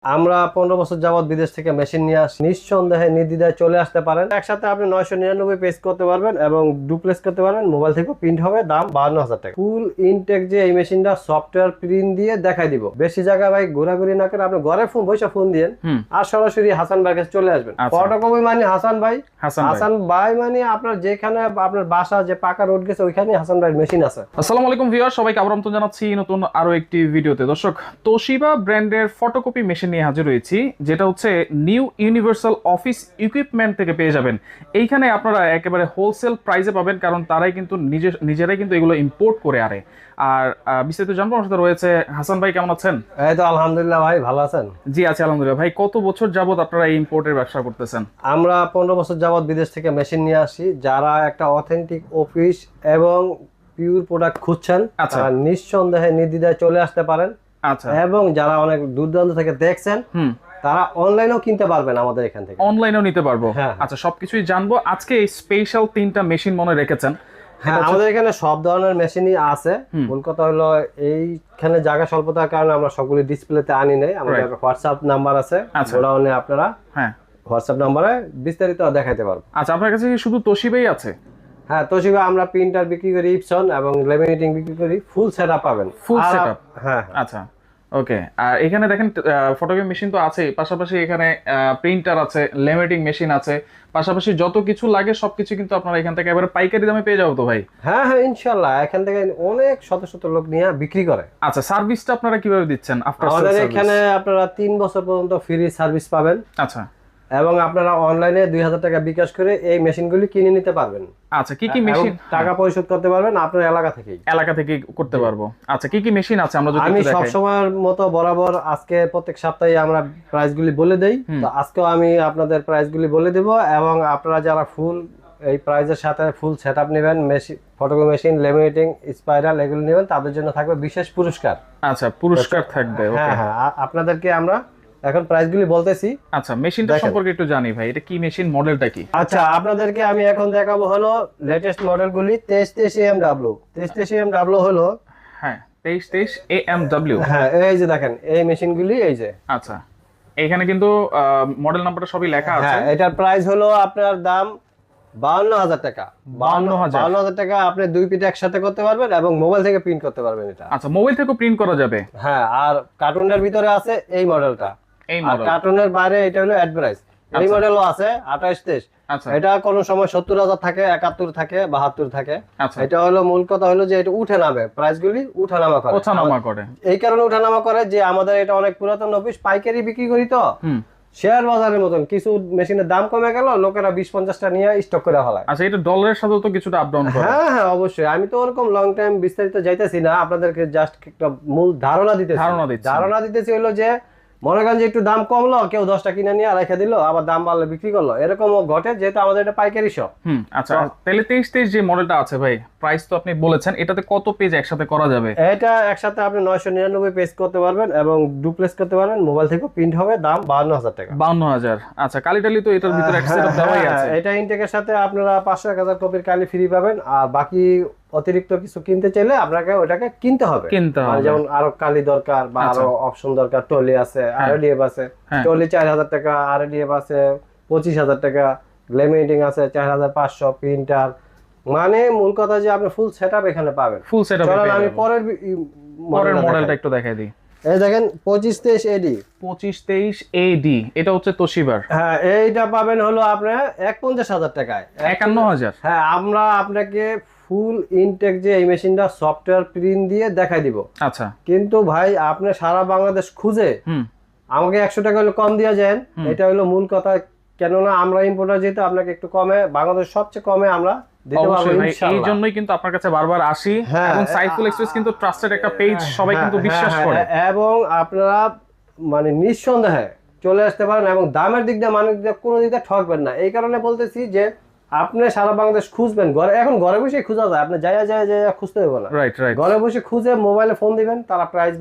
আমরা 15 বছর যাবত বিদেশ থেকে মেশিন নিয়ে আসি। নিঃসন্দেহে নির্দ্বিধায় চলে আসতে পারেন। একসাথে আপনি 999 পেজ করতে পারবেন এবং ডুপ্লেক্স করতে পারবেন। মোবাইল থেকে প্রিন্ট হবে, দাম 52,000 টাকা। ফুল ইনটেক যে এই মেশিনটা সফটওয়্যার প্রিন্ট দিয়ে দেখাই দিব। বেশি জায়গা ভাই ঘোরাঘুরি না করে আপনি ঘরে ফোন বসে ফোন দিয়েন আর সরাসরি হাসান ভাইয়ের কাছে চলে আসবেন। ফটোকপি মানে হাসান ভাই, হাসান ভাই মানে আপনার যেখানে আপনার বাসা যে পাকা রোড গেছে ওইখানে হাসান ভাইয়ের মেশিন আছে। আসসালামু আলাইকুম ভিউয়ার, সবাইকে আমন্ত্রণ জানাচ্ছি নতুন আরো একটি ভিডিওতে। দর্শক, তোশিবা ব্র্যান্ডের ফটোকপি মেশিন নিয়ে হাজির হয়েছি, যেটা হচ্ছে নিউ ইউনিভার্সাল অফিস ইকুইপমেন্ট থেকে পেয়ে যাবেন। এইখানে আপনারা একেবারে হোলসেল প্রাইসে পাবেন, কারণ তারাই কিন্তু নিজেরাই কিন্তু এগুলো ইম্পোর্ট করে আনে। আর বিস্তারিত জানবো, আমার সাথে রয়েছে হাসান ভাই। কেমন আছেন? এই তো আলহামদুলিল্লাহ ভাই, ভালো আছেন? জি আছি আলহামদুলিল্লাহ। ভাই, কত বছর যাবত আপনারা এই ইম্পোর্টের ব্যবসা করতেছেন? আমরা 15 বছর যাবত বিদেশ থেকে মেশিন নিয়ে আসি। যারা একটা অথেন্টিক অফিস এবং পিওর প্রোডাক্ট খুঁজছেন তারা নিঃসন্দেহে নির্দ্বিধায় চলে আসতে পারেন। আচ্ছা। এবং যারা অনেক দূর দূরান্ত থেকে দেখছেন তারা অনলাইনেও কিনতে পারবেন আমাদের এখান থেকে। অনলাইনেও নিতে পারবো? হ্যাঁ। আচ্ছা, সবকিছুই জানবো। আজকে এই স্পেশাল 3টা মেশিন মনে রেখেছেন? হ্যাঁ, আমাদের এখানে সব ধরনের মেশিনই আছে। মূল কথা হলো এইখানে জায়গা স্বল্পতার কারণে আমরা সবগুলি ডিসপ্লেতে আনি নাই। আমাদের হোয়াটসঅ্যাপ নাম্বার আছে, গোডাউনে আপনারা হোয়াটসঅ্যাপ নাম্বারে বিস্তারিত দেখাতে পারবো। আচ্ছা, আপনার কাছে শুধু তোশিবাই আছে? হ্যাঁ, তোশিবা আমরা প্রিন্টার বিক্রি করি, ইপসন এবং লেমিনেটিং বিক্রি করি। ফুল সেটআপ পাবেন। Full setup? হ্যাঁ। আচ্ছা, ওকে। আর এখানে দেখেন ফটোকপি মেশিন তো আছে, পাশাপাশি এখানে প্রিন্টার আছে, লেমিনেটিং মেশিন আছে, পাশাপাশি যত কিছু লাগে সবকিছু কিন্তু আপনারা এখান থেকে এবারে পাইকারি দামে পেয়ে যাবো তো ভাই? হ্যাঁ হ্যাঁ, ইনশাআল্লাহ। এখান থেকে অনেক শত শত লোক নিয়ে বিক্রি করে। আচ্ছা, সার্ভিসটা আপনারা কিভাবে দিচ্ছেন? আমাদের এখানে আপনারা 3 বছর পর্যন্ত ফ্রি সার্ভিস পাবেন। আচ্ছা। এবং আপনারা অনলাইনে 2000 টাকা বিকাশ করে এই মেশিনগুলি কিনে নিতে পারবেন। আচ্ছা, কি কি মেশিন? টাকা পরিশোধ করতে পারবেন আপনার এলাকা থেকেই করতে পারবো। আচ্ছা, কি কি মেশিন আছে আমরা যদি আমি সব সময়ের মতো বরাবর আজকে প্রত্যেক সপ্তাহে আমরা প্রাইসগুলি বলে দেই। তো আজকেও আমি আপনাদের প্রাইসগুলি বলে দেব এবং আপনারা যারা ফুল এই প্রাইসের সাথে ফুল সেটআপ নেবেন, machine photocopy machine, laminating, spiral এগুলো নেবেন, তাদের জন্য থাকবে বিশেষ পুরস্কার। আচ্ছা, পুরস্কার থাকবে। হ্যাঁ হ্যাঁ, আপনাদেরকে আমরা এখন প্রাইসগুলি বলতেছি। আচ্ছা, মেশিনটা সম্পর্কে একটু জানি ভাই। এটা কি মেশিন, মডেলটা কি? আচ্ছা, আপনাদেরকে আমি এখন দেখাবো হলো লেটেস্ট মডেলগুলি। 2323 AMW। 2323 AMW হলো, হ্যাঁ, 2323 AMW। হ্যাঁ, এই যে দেখেন এই মেশিনগুলি, এই যে। আচ্ছা, এখানে কিন্তু মডেল নাম্বারটা সবই লেখা আছে। হ্যাঁ, এটার প্রাইস হলো আপনার দাম 52,000 টাকা। 52,000 টাকা আপনি দুই পিট একসাথে করতে পারবেন এবং মোবাইল থেকে প্রিন্ট করতে পারবেন এটা। আচ্ছা, মোবাইল থেকে প্রিন্ট করা যাবে? হ্যাঁ, আর কার্টুনের ভিতরে আছে এই মডেলটা। আর কার্টুনের বাইরে এটা হলো অ্যাডভাইস। এই মডেলও আছে 2823। আচ্ছা, এটা কোন সময় 70,000 থাকে, 71 থাকে, 72 থাকে। আচ্ছা, এটা হলো মূল কথা হলো যে এটা উঠে নামে, প্রাইসগুলি উঠানামা করে। এই কারণে উঠানামা করে যে আমাদের এটা অনেক পুরাতন অফিস, পাইকারি বিক্রি করি তো। শেয়ার বাজারের মতন কিছু মেশিনের দাম কমে গেল, লোকেরা 20-50টা নিয়ে স্টক করে ফেলায়। আচ্ছা, এটা ডলারের সাথে তো কিছুটা আপ ডাউন করে? হ্যাঁ হ্যাঁ, অবশ্যই। আমি তো ওরকম লং টাইম বিস্তারিত যাইতেছি না, আপনাদেরকে জাস্ট একটা মূল ধারণা দিতেছি হলো যে মনে করেন যে একটু দাম কমলো, কেউ 10টা কিনে নিয়ে রেখে দিল, আবার দাম বাড়লে বিক্রি করলো, এরকমও ঘটে, যেহেতু আমাদের এটা পাইকারি শপ। আচ্ছা, তাহলে 2323 যে মডেলটা আছে ভাই, প্রাইস তো আপনি বলেছেন, এটাতে কত পেজ একসাথে করা যাবে? এটা একসাথে আপনি 999 পেজ করতে পারবেন এবং ডুপ্লেক্স করতে পারবেন। মোবাইল থেকে প্রিন্ট হবে, দাম 52,000 টাকা। 52,000। আচ্ছা, কালি তো এটার ভিতরে একটা সেটআপ দেওয়াই আছে। এটা ইনটেকের সাথে আপনারা 500-1000 কপির কালি ফ্রি পাবেন। আর বাকি অতিরিক্ত কিছু কিনতে চাইলে আপনাকে ওটাকে কিনতে হবে। যেমন আরো কালি দরকার বা আরো অপশন দরকার, টলি আছে, আরডিএফ আছে। টলি 4000 টাকা, আরডিএফ আছে 25,000 টাকা, লেমিনেটিং আছে 4500, প্রিন্টার, মানে মূল কথা যে আপনি ফুল সেটআপ এখানে পাবেন। ফুল সেটআপ আমি পরের মডেলটা একটু দেখাই দিই। এই দেখেন 2523 AD। 2523 AD, এটা হচ্ছে তোশিবার। হ্যাঁ, এইটা পাবেন হলো আপনার 51,000 টাকায়। 51,000? হ্যাঁ, আমরা আপনাকে ফুল ইনটেক যে এই মেশিনটা সফটওয়্যার প্রিন্ট দিয়ে দেখাই দিব। আচ্ছা, কিন্তু ভাই আপনি সারা বাংলাদেশ খুঁজে আমাকে 100 টাকা হলো কম দিয়ে যান, এটা হলো মূল কথা। কেননা আমরা ইম্পোর্টার, যেহেতু আপনাকে একটু কমে, বাংলাদেশ সবচেয়ে কমে আমরা দিতে পারবো ইনশাআল্লাহ। এই জন্যই কিন্তু আপনার কাছে বারবার আসি। এবং সাইফুল এক্সপ্রেস কিন্তু ট্রাস্টেড একটা পেজ, সবাই কিন্তু বিশ্বাস করে। এবং আপনারা মানে নিঃসন্দেহে চলে আসতে পারেন এবং দামের দিক দিয়ে, মানের দিক দিয়ে কোনো দিক দিয়ে ঠকবেন না। এই কারণে বলতেছি যে আপনি সারা বাংলাদেশ খুঁজবেন, এখন ঘরে বসে খোঁজা যায়, আপনি যাইয়া খুঁজতে হবে না। ঘরে বসে খুঁজে মোবাইলে ফোন দিবেন, তারা প্রাইস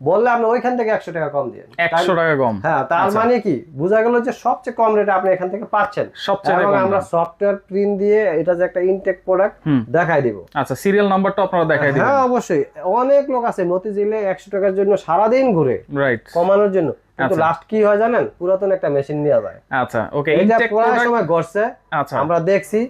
বললে আপনি ওইখান থেকে 100 টাকা কম দিয়ে। 100 টাকা কম? হ্যাঁ, তার মানে কি বোঝা গেল যে সবচেয়ে কম রেটে আপনি এখান থেকে পাচ্ছেন। এবং আমরা সফটওয়্যার প্রিন্ট দিয়ে এটা যে একটা ইনটেক প্রোডাক্ট দেখাই দিব। আচ্ছা, সিরিয়াল নাম্বারটা আপনারা দেখাই দিবেন? হ্যাঁ, অবশ্যই। অনেক লোক আছে মতিঝিলে 100 টাকার জন্য সারাদিন ঘুরে কমানোর জন্য। কিন্তু আচ্ছা। লাস্ট কি হয় জানেন, পুরাতন একটা মেশিন নিয়ে যায়। আচ্ছা ওকে, এটা ইনটেক প্রায় প্রোডাক্ট। সময় ঘটছে, আচ্ছা আমরা দেখছি।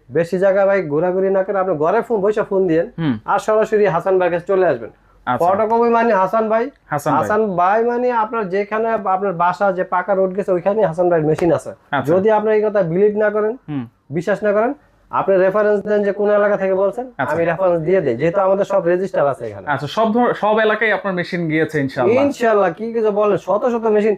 বেশি জায়গা ভাই ঘোরাঘুরি না করে আপনি ঘরে ফোন বসে ফোন দিয়েন হুম আর সরাসরি হাসান ভাইয়ের কাছে চলে আসবেন। আচ্ছা ফটোকপি মানে হাসান ভাই, হাসান ভাই। হাসান ভাই মানে আপনার যেখানে আপনার বাসা যে পাকা রোড গেছে ওইখানে হাসান ভাইয়ের মেশিন আছে। আচ্ছা। যদি আপনি এই কথা বিলিভ না করেন, হুম বিশ্বাস না করেন, আপনি রেফারেন্স দেন যে কোন এলাকা থেকে বলছেন, আচ্ছা। আমি রেফারেন্স দিয়ে দেই, যেহেতু আমাদের সব রেজিস্টার আছে এখানে। আচ্ছা, সব এলাকায় আপনার মেশিন গিয়েছে ইনশাআল্লাহ। ইনশাআল্লাহ, কি কিছু বলেন, শত শত মেশিন,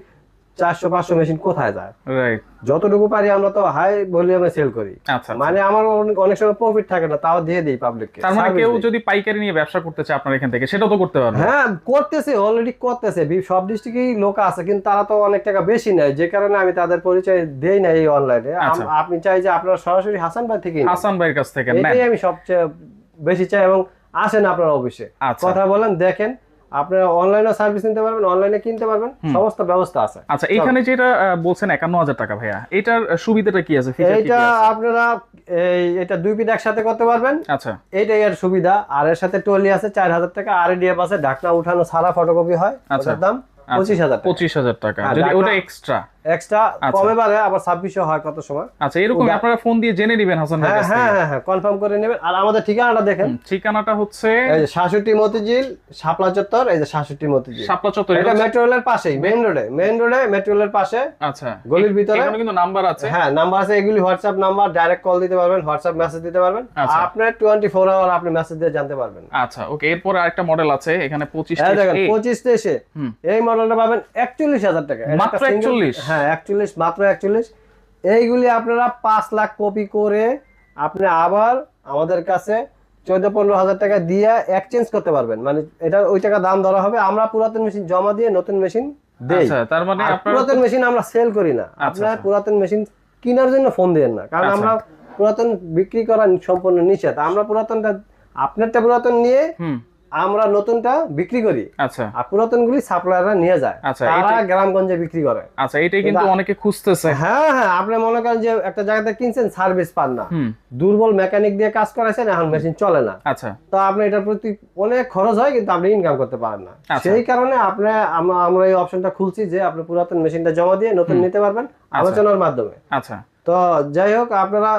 400-500 মেশিন কোথায় যায়? রাইট। যতটুকু পারি আমরা তো হাই ভলিউমে সেল করি। আচ্ছা মানে আমার অনেক সময় প্রফিট থাকে না, তাও দিয়ে দিই পাবলিককে। তার মানে কেউ যদি পাইকারি নিয়ে ব্যবসা করতে চায় আপনার এখান থেকে, সেটাও তো করতে পারবে। হ্যাঁ করতেছে, অলরেডি করতেছে, সব ডিস্ট্রিক্টেই লোক আছে, কিন্তু তারা তো অনেক টাকা বেশি নেয়, যে কারণে আমি তাদের পরিচয় দেই না এই অনলাইনে। আচ্ছা। আপনি চাই যে আপনারা সরাসরি হাসান ভাই থেকে নিন। হাসান ভাইয়ের কাছ থেকে নেন। এটাই আমি সবচেয়ে বেশি চাই, এবং আসেন আপনারা অফিসে, আচ্ছা। কথা বলেন, দেখেন। আপনারা অনলাইনে সার্ভিস নিতে পারবেন, অনলাইনে কিনতে পারবেন, সমস্ত ব্যবস্থা আছে। আচ্ছা, এইখানে যেটা বলছেন 51,000 টাকা ভাইয়া, এটার সুবিধাটা কি আছে, ফিচার কি এইটা আছে? আপনারা এটা 2 পিট একসাথে করতে পারবেন, আচ্ছা এইটাই এর সুবিধা। আর এর সাথে টলি আছে 4,000 টাকা, আর এডিএফ আছে, ঢাকনা উঠানো সারা ফটোকপি হয়, আচ্ছা। ওটার দাম 25,000 টাকা। 25,000 টাকা, হ্যাঁ, যদি ঢাকনা- ওটা এক্সট্রা। এক্সট্রা কমে বাড়ে, আবার 2600 হয় কত সময়। আচ্ছা, এরকম আপনারা ফোন দিয়ে জেনে নেবেন হাসান ভাইয়ের হ্যাঁ কাছ থেকে। হ্যাঁ হ্যাঁ, কনফার্ম করে নেবেন। আর আমাদের ঠিকানাটা দেখেন, ঠিকানাটা হচ্ছে এই যে 66 মতিঝিল শাপলা চত্বর, এই যে 66 মতিঝিল, শাপলা চত্বর। এটা মেট্রো রেলের পাশেই, মেইন রোডে মেট্রো রেলের পাশে, আচ্ছা, গলির ভিতরে। এখানে কিন্তু নাম্বার আছে। হ্যাঁ নাম্বার আছে, এগুলি হোয়াটসঅ্যাপ নাম্বার, ডাইরেক্ট কল দিতে পারবেন, হোয়াটসঅ্যাপ মেসেজ দিতে পারবেন। আচ্ছা। আপনার 24 আওয়ার আপনি মেসেজ দিয়ে জানতে পারবেন। আচ্ছা ওকে, এরপর আরেকটা মডেল আছে এখানে 25 এই দেখেন এ। 25 তেইশে এই মডেলটা পাবেন 41,000 টাকা। এটা মাত্র একটা single- 41? হ্যাঁ 41, মাত্র 41। এইগুলি আপনারা 5 লাখ কপি করে আপনি আবার আমাদের কাছে 14-15,000 টাকা দিয়ে এক্সচেঞ্জ করতে পারবেন। মানে এটা ওই টাকা দাম ধরা হবে, আমরা পুরাতন মেশিন জমা দিয়ে নতুন মেশিন দেই। আচ্ছা, তার মানে আর আপনারা পুরাতন মেশিন আমরা সেল করি না। আপনারা আচ্ছা। পুরাতন মেশিন কেনার জন্য ফোন দেন না, কারণ আচ্ছা। আমরা পুরাতন বিক্রি করা সম্পূর্ণ নিষেধ। আমরা পুরাতনটা, আপনারটা পুরাতন নিয়ে হুম আমরা নতুনটা বিক্রি করি, আচ্ছা আর পুরাতনগুলি সাপ্লায়াররা নিয়ে যায়, আচ্ছা, তারা গ্রামগঞ্জে বিক্রি করে। আচ্ছা, এটাই কিন্তু অনেকে খুঁজতেছে। হ্যাঁ হ্যাঁ, আপনি মনে করেন যে একটা জায়গাতে কিনছেন, সার্ভিস পান না, হুম দুর্বল মেকানিক দিয়ে কাজ করাইছেন, এখন মেশিন চলে না, আচ্ছা তো আপনি এটার প্রতি অনেক খরচ হয়, কিন্তু আপনি ইনকাম করতে পারেন না। আচ্ছা। সেই কারণে আমরা এই অপশনটা খুলছি যে আপনি পুরাতন মেশিনটা জমা দিয়ে নতুন নিতে পারবেন আলোচনার মাধ্যমে। আচ্ছা তো যাই হোক, আপনারা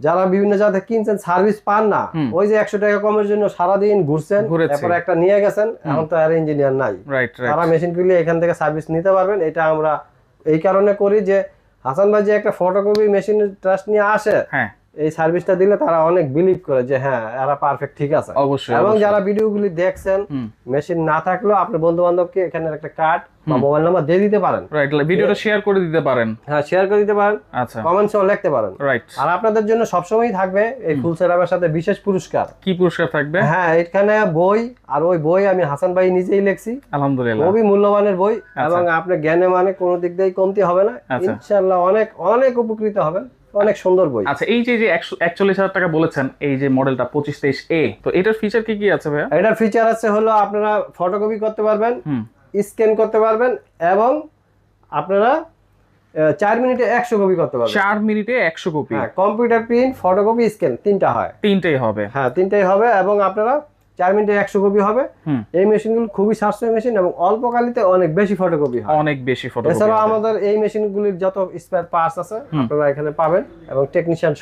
যারা বিভিন্ন জায়গাতে কিনছেন, সার্ভিস পান না, ওই যে 100 টাকা কমের জন্য সারাদিন ঘুরছেন, ঘুরেছি। তারপরে একটা নিয়ে গেছেন, এখন তো আর ইঞ্জিনিয়ার নাই, রাইট তারা মেশিনগুলি এখান থেকে সার্ভিস নিতে পারবেন। এটা আমরা এই কারণে করি যে হাসান ভাই যে একটা ফটোকপি মেশিন ট্রাস্ট নিয়ে আসে, হ্যাঁ এই সার্ভিসটা দিলে তারা অনেক বিলিভ করে যে হ্যাঁ এরা পারফেক্ট, ঠিক আছে। অবশ্যই, এবং অবশ্যই। যারা ভিডিওগুলি দেখছেন, মেশিন না থাকলেও আপনি বন্ধু বান্ধবকে এখানে একটা কার্ড বা মোবাইল নাম্বার দিয়ে দিতে পারেন। রাইট, ভিডিওটা শেয়ার করে দিতে পারেন। হ্যাঁ শেয়ার করে দিতে পারেন, আচ্ছা কমেন্টসও লিখতে পারেন। রাইট। আর আপনাদের জন্য সবসময় থাকবে এই ফুল সেটআপের সাথে বিশেষ পুরস্কার। কি পুরস্কার থাকবে? হ্যাঁ এখানে বই, আর ওই বই আমি হাসান ভাই নিজেই লিখছি, আলহামদুলিল্লাহ। খুবই মূল্যবানের বই, এবং আপনার জ্ঞানে মানে কোনো দিক দিয়ে কমতি হবে না, আচ্ছা। ইনশাআল্লাহ অনেক অনেক উপকৃত হবেন। অনেক সুন্দর বই। আচ্ছা, এই যে 41,000 টাকা বলেছেন, এই যে মডেলটা 2523 এ, তো এটার ফিচার কি কি আছে ভাইয়া? এটার ফিচার আছে হলো আপনারা ফটোকপি করতে পারবেন, হুম স্ক্যান করতে পারবেন, এবং আপনারা 4 মিনিটে 100 কপি করতে পারবেন। 4 মিনিটে 100 কপি? হ্যাঁ, কম্পিউটার প্রিন্ট, ফটোকপি, স্ক্যান তিনটা হয়। তিনটেই হবে? হ্যাঁ তিনটাই হবে, এবং আপনারা 4 মিনিটে 100 কপি হবে। এই মেশিনগুলো খুবই সাশ্রয়ী মেশিন, এবং অল্প কালিতে অনেক বেশি ফটোকপি হয়, অনেক বেশি ফটোকপি। এছাড়াও আমাদের এই মেশিনগুলির যত স্পেয়ার পার্টস আছে আপনারা এখানে পাবেন, এবং টেকনিশিয়ান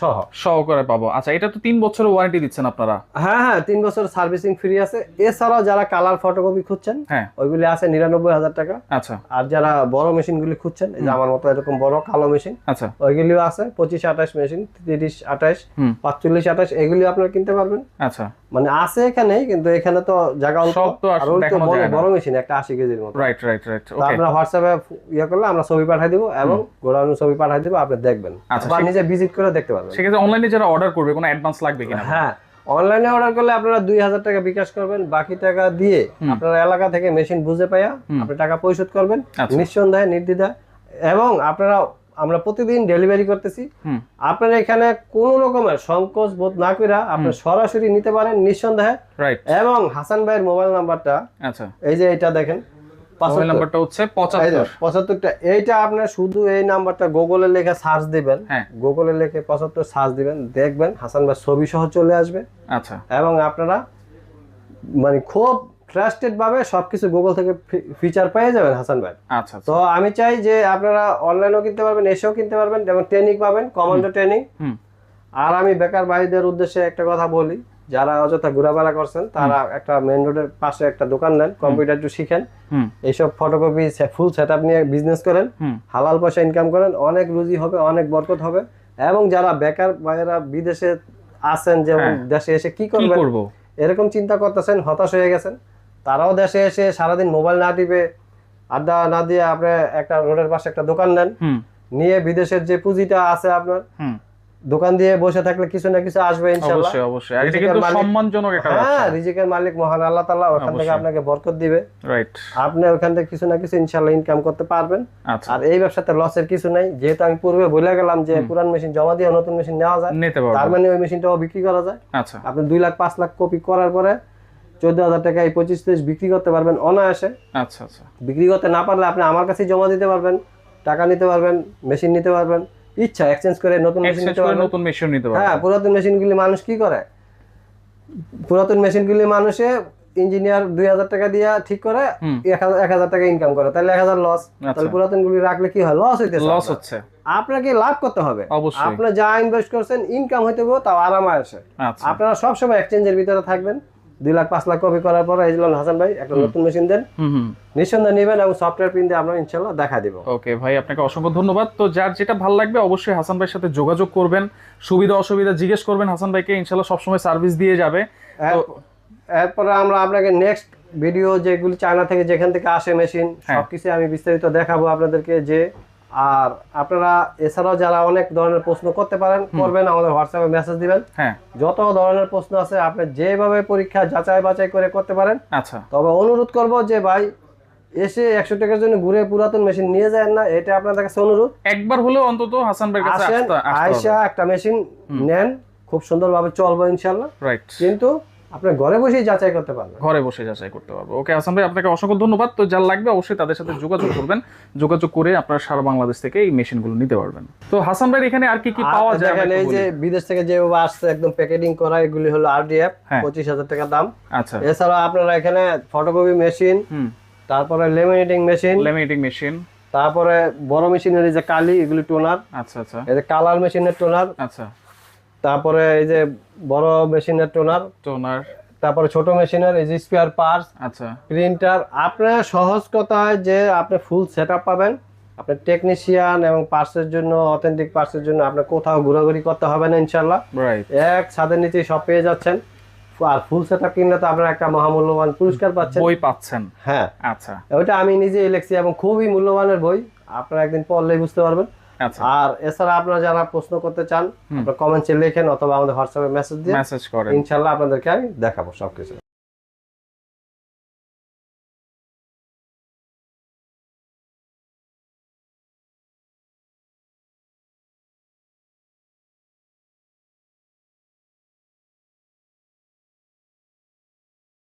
সহকারে পাবো। আচ্ছা, এটা তো 3 বছরের ওয়ারেন্টি দিচ্ছেন আপনারা? হ্যাঁ হ্যাঁ, 3 বছর সার্ভিসিং ফ্রি আছে। এছাড়াও যারা কালার ফটোকপি খুঁজছেন, হ্যাঁ ওইগুলি আছে 99,000 টাকা। আচ্ছা আর যারা বড় মেশিনগুলি খুঁজছেন, এই যে আমার মতো এরকম বড় কালো মেশিন, আচ্ছা ওইগুলিও আছে 25-28 মেশিন, 30-28, 45-28, এগুলি আপনারা কিনতে পারবেন। আচ্ছা, মানে আছে এখানেই, কিন্তু এখানে তো জায়গা অল্প, সব তো আর ওই তো দেখানো যায় না। বড় মেশিন একটা 80 কেজির মতো। Right right right. তো ওকে, আপনারা হোয়াটসঅ্যাপে ইয়ে করলে আমরা ছবি পাঠিয়ে দেবো, এবং গোডাউনের ছবি পাঠিয়ে দেবো, আপনি দেখবেন, আচ্ছা, বা নিজে ভিজিট করে দেখতে পারবেন। সেক্ষেত্রে অনলাইনে যারা অর্ডার করবে কোনো অ্যাডভান্স লাগবে কিনা? হ্যাঁ, অনলাইনে অর্ডার করলে আপনারা 2,000 টাকা বিকাশ করবেন, বাকি টাকা দিয়ে আপনার এলাকা থেকে মেশিন বুঝে পাইয়া আপনি টাকা পরিশোধ করবেন আচ্ছা। নিঃসন্দেহে, নির্দ্বিধায়। এবং আমরা প্রতিদিন ডেলিভারি করতেছি, আপনারা এখানে কোনো রকমের সংকোচ বোধ না করে আপনি সরাসরি নিতে পারেন নিঃসন্দেহে। রাইট। এবং হাসান ভাইয়ের মোবাইল নাম্বারটা, আচ্ছা, এই যে এটা দেখেন, মোবাইল নাম্বারটা হচ্ছে 75টা, এইটা আপনার শুধু এই নাম্বারটা গুগলে লিখে সার্চ দিবেন, হ্যাঁ গুগলে লিখে 75 সার্চ দিবেন, দেখবেন হাসান ভাই ছবি সহ চলে আসবে। আচ্ছা এবং আপনারা মানে খুব ট্রাস্টেড ভাবে সবকিছু গুগল থেকে ফিচার পেয়ে যাবেন হাসান ভাই। আচ্ছা তো আমি চাই যে আপনারা অনলাইনেও কিনতে পারবেন, এসেও কিনতে পারবেন, যেমন ট্রেনিং পাবেন, কমান্ডো ট্রেনিং। হুম আর আমি বেকার ভাইদের উদ্দেশ্যে একটা কথা বলি, যারা অযথা ঘোরাফেরা করছেন তারা একটা মেন রোডের পাশে একটা দোকান নেন, কম্পিউটার একটু শিখেন, হুম এইসব ফটোকপি ফুল সেটআপ নিয়ে বিজনেস করেন, হুম হালাল পয়সা ইনকাম করেন, অনেক রুজি হবে, অনেক বরকত হবে। এবং যারা বেকার ভাইয়েরা বিদেশে আছেন, যেমন দেশে এসে কি কি করবেন করব এরকম চিন্তা করতেছেন, হতাশ হয়ে গেছেন, তারাও দেশে এসে সারাদিন মোবাইল না টিপে আড্ডা না দিয়ে আপনি একটা রোডের পাশে একটা দোকান নেন, হুম নিয়ে বিদেশের যে পুঁজিটা আছে আপনার, হুম দোকান দিয়ে বসে থাকলে কিছু না কিছু আসবে ইনশাআল্লাহ। অবশ্যই অবশ্যই আর এটা কিন্তু সম্মানজনক একটা হ্যাঁ, ব্যবসা। রিজিকের মালিক মহান আল্লাহ তাআলা, ওখান থেকে আপনাকে বরকত দিবে, রাইট। আপনি ওখান থেকে কিছু না কিছু ইনশাআল্লাহ ইনকাম করতে পারবেন। আচ্ছা আর এই ব্যবসাতে লসের কিছু নাই, যেহেতু আমি পূর্বে বলে গেলাম যে পুরান মেশিন জমা দিয়ে নতুন মেশিন নেওয়া যায়, নিতে তার পারবো। মানে ওই মেশিনটাও বিক্রি করা যায়। আচ্ছা আপনি 2 লাখ 5 লাখ কপি করার পরে 14,000 টাকায় 25-30 বিক্রি করতে পারবেন অনায়াসে। আচ্ছা আচ্ছা বিক্রি করতে না পারলে আপনি আমার কাছে জমা দিতে পারবেন, টাকা নিতে পারবেন, মেশিন নিতে পারবেন, ইচ্ছা এক্সচেঞ্জ করে নতুন মেশিন এক্সচেঞ্জ নিতে করে পারবেন। নতুন মেশিন নিতে পারবো। হ্যাঁ, পুরাতন মেশিনগুলি মানুষ কি করে, পুরাতন মেশিনগুলি মানুষে ইঞ্জিনিয়ার 2,000 টাকা দিয়ে ঠিক করে 1,000 টাকা ইনকাম করে, তাহলে 1,000 লস। তাহলে পুরাতনগুলি রাখলে কি হয়, লস হইতেছে, লস হচ্ছে। আপনাকে লাভ করতে হবে। অবশ্যই। আপনি যা ইনভেস্ট করছেন ইনকাম হইতে হবে, তাও আরামে আসে। আচ্ছা আপনারা সবসময় এক্সচেঞ্জের ভিতরে থাকবেন। 2 লাখ 5 লাখ কপি করার পরে এই জন্য হাসান ভাই একটা নতুন মেশিন দেন, হুম নিঃসন্দেহে নেবেন এবং সফটওয়্যার পিন দিয়ে আমরা ইনশাআল্লাহ দেখা দিব। ওকে ভাই, আপনাকে অসংখ্য ধন্যবাদ। তো যার যেটা ভালো লাগবে অবশ্যই হাসান ভাইয়ের সাথে যোগাযোগ করবেন, সুবিধা অসুবিধা জিজ্ঞেস করবেন, হাসান ভাইকে ইনশাআল্লাহ সবসময় সার্ভিস দিয়ে যাবে। তো এরপরে আমরা আপনাকে নেক্সট ভিডিও যেগুলি চায়না থেকে যেখান থেকে আসে মেশিন সবকিছু আমি বিস্তারিত দেখাবো আপনাদেরকে। যে আর আপনারা এছাড়াও যারা অনেক ধরনের প্রশ্ন করতে পারেন, করবেন, আমাদের হোয়াটসঅ্যাপে মেসেজ দিবেন। হ্যাঁ যত ধরনের প্রশ্ন আছে আপনি যেভাবে পরীক্ষা যাচাই বাছাই করে করতে পারেন। আচ্ছা তবে অনুরোধ করব যে ভাই এসে 100 টাকার জন্য ঘুরে পুরাতন মেশিন নিয়ে যায় না, এটা আপনাদের কাছে অনুরোধ। একবার হলেও অন্তত হাসান ভাইয়ের কাছে আসেন, আয়শা একটা মেশিন নেন, খুব সুন্দরভাবে চলবে ইনশাআল্লাহ। রাইট, কিন্তু আপনি ঘরে বসেই যাচাই করতে পারবেন, ঘরে বসে যাচাই করতে পারবো। ওকে হাসান ভাই, আপনাকে অসংখ্য ধন্যবাদ। তো যার লাগবে অবশ্যই তাদের সাথে যোগাযোগ করবেন, যোগাযোগ করে আপনারা সারা বাংলাদেশ থেকে এই মেশিনগুলো নিতে পারবেন। তো হাসান ভাই এখানে আর কি কি পাওয়া যায়? দেখেন এই যে বিদেশ থেকে যেভাবে আসছে একদম প্যাকেটিং করা, এগুলি হলো আরডিএফ, 25,000 টাকা দাম। আচ্ছা, এছাড়া আপনারা এখানে ফটোকপি মেশিন, তারপরে লেমিনেটিং মেশিন, তারপরে বড় মেশিনের এই যে কালি, এগুলি টোনার। আচ্ছা আচ্ছা, এই যে কালার মেশিনের টোনার। আচ্ছা, তারপরে এই যে বড় মেশিনের টোনার, তারপরে ছোট মেশিনের এই যে স্পেয়ার পার্টস, আচ্ছা, প্রিন্টার। আপনার সহজ কথায় যে আপনি ফুল সেটআপ পাবেন, আপনার টেকনিশিয়ান এবং পার্টসের জন্য, অথেন্টিক পার্টসের জন্য আপনার কোথাও ঘোরাঘুরি করতে হবে না ইনশাআল্লাহ। রাইট, এক ছাদের নিচে সব পেয়ে যাচ্ছেন। আর ফুল সেটআপ কিনলে তো আপনারা একটা মহামূল্যবান পুরস্কার পাচ্ছেন, বই পাচ্ছেন। হ্যাঁ, আচ্ছা, ওইটা আমি নিজেই লিখছি এবং খুবই মূল্যবানের বই, আপনারা একদিন পড়লেই বুঝতে পারবেন। আচ্ছা, আর এছাড়া আপনারা যারা প্রশ্ন করতে চান, আপনারা কমেন্টে লেখেন অথবা আমাদের হোয়াটসঅ্যাপে মেসেজ দিয়ে মেসেজ করেন, ইনশাআল্লাহ আপনাদেরকে আমি দেখাবো সবকিছু।